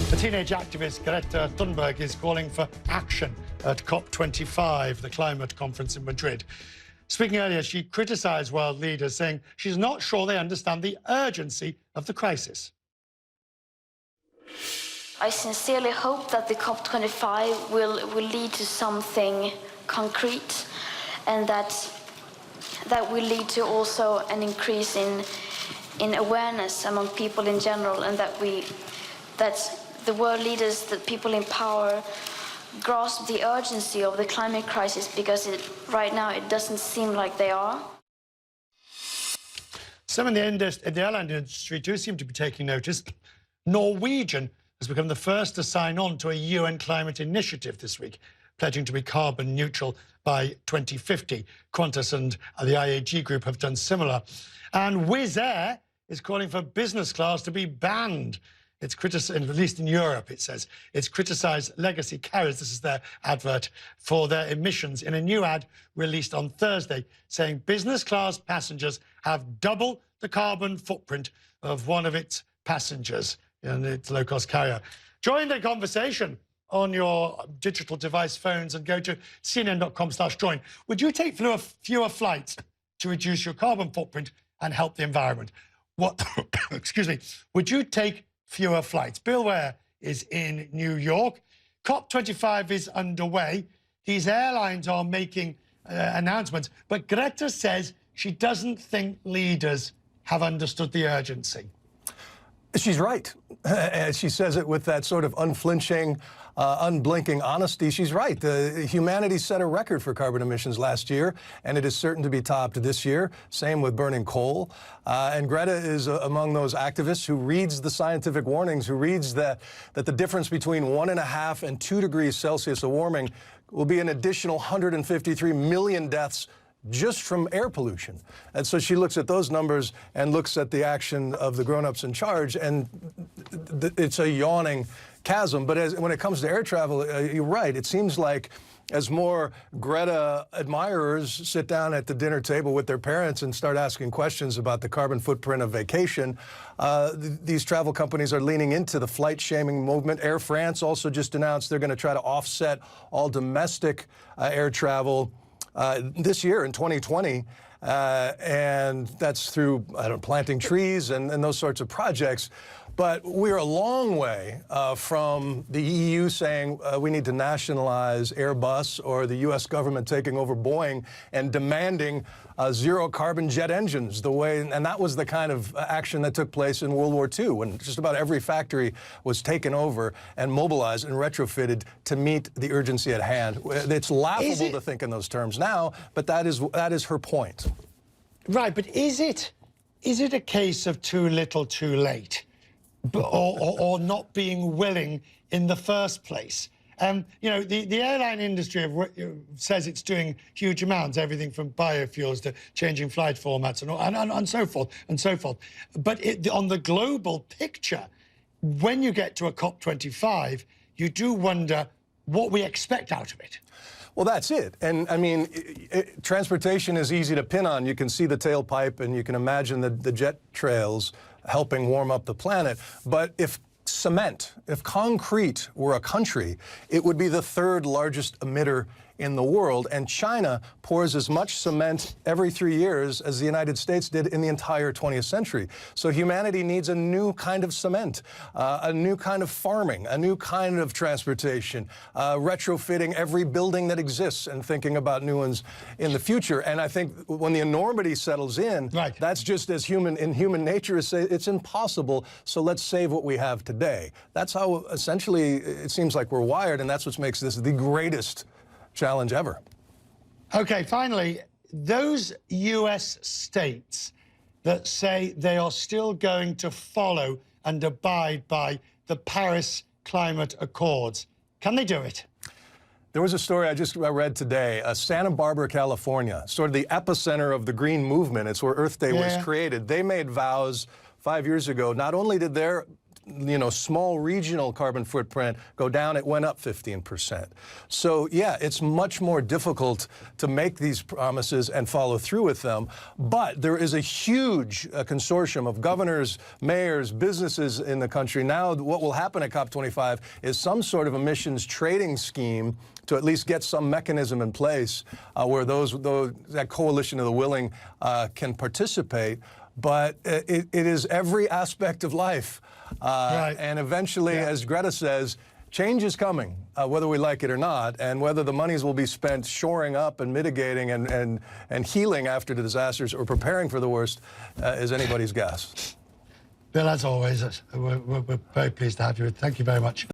The teenage activist Greta Thunberg is calling for action at COP25, the climate conference in Madrid. Speaking earlier, she criticised world leaders, saying she's not sure they understand the urgency of the crisis. I sincerely hope that the COP25 will lead to something concrete, and that will lead to also an increase in awareness among people in general, and that the world leaders, the people in power, grasp the urgency of the climate crisis, because right now it doesn't seem like they are. Some in the airline industry do seem to be taking notice. Norwegian has become the first to sign on to a UN climate initiative this week, pledging to be carbon neutral by 2050. Qantas and the IAG group have done similar. And Wizz Air is calling for business class to be banned. It's criticized, at least in Europe, it says. It's criticised legacy carriers, this is their advert, for their emissions in a new ad released on Thursday, saying business class passengers have double the carbon footprint of one of its passengers in its low-cost carrier. Join the conversation on your digital device phones and go to cnn.com/join. Would you take fewer flights to reduce your carbon footprint and help the environment? What, excuse me, would you take fewer flights? Bill Weir is in New York. COP25 is underway. These airlines are making announcements, but Greta says she doesn't think leaders have understood the urgency. She's right. She says it with that sort of unflinching, unblinking honesty. She's right. Humanity set a record for carbon emissions last year, and it is certain to be topped this year. Same with burning coal. And Greta is among those activists who reads the scientific warnings, who reads that the difference between 1.5 and 2 degrees Celsius of warming will be an additional 153 million deaths just from air pollution. And so she looks at those numbers and looks at the action of the grown-ups in charge, and it's a yawning chasm. But when it comes to air travel, you're right. It seems like as more Greta admirers sit down at the dinner table with their parents and start asking questions about the carbon footprint of vacation, these travel companies are leaning into the flight shaming movement. Air France also just announced they're going to try to offset all domestic air travel this year in 2020, and that's through planting trees and those sorts of projects. But we're a long way from the EU saying we need to nationalize Airbus, or the U.S. government taking over Boeing and demanding zero-carbon jet engines, and that was the kind of action that took place in World War II, when just about every factory was taken over and mobilized and retrofitted to meet the urgency at hand. It's laughable to think in those terms now, but that is her point. Right, but is it a case of too little, too late? Or not being willing in the first place? You know, the airline industry says it's doing huge amounts, everything from biofuels to changing flight formats and so forth and so forth. But on the global picture, when you get to a COP25, you do wonder what we expect out of it. Well, that's it. And I mean, transportation is easy to pin on. You can see the tailpipe and you can imagine the jet trails helping warm up the planet. But if concrete were a country, it would be the 3rd largest emitter in the world, and China pours as much cement every 3 years as the United States did in the entire 20th century. So humanity needs a new kind of cement, a new kind of farming, a new kind of transportation, retrofitting every building that exists and thinking about new ones in the future. And I think when the enormity settles in, right, that's just as human nature is say it's impossible, so let's save what we have today. That's how essentially it seems like we're wired, and that's what makes this the greatest challenge ever. Okay, finally, those US states that say they are still going to follow and abide by the Paris Climate Accords, can they do it? There was a story I just read today, Santa Barbara, California, sort of the epicenter of the green movement. It's where Earth Day was created. They made vows 5 years ago. Not only did their small regional carbon footprint go down, it went up 15%. So yeah, it's much more difficult to make these promises and follow through with them. But there is a huge consortium of governors, mayors, businesses in the country. Now what will happen at COP25 is some sort of emissions trading scheme to at least get some mechanism in place where that coalition of the willing can participate. But it is every aspect of life. Right. And eventually, as Greta says, change is coming, whether we like it or not, and whether the monies will be spent shoring up and mitigating and healing after the disasters or preparing for the worst is anybody's guess. Bill, as always, we're very pleased to have you. Thank you very much.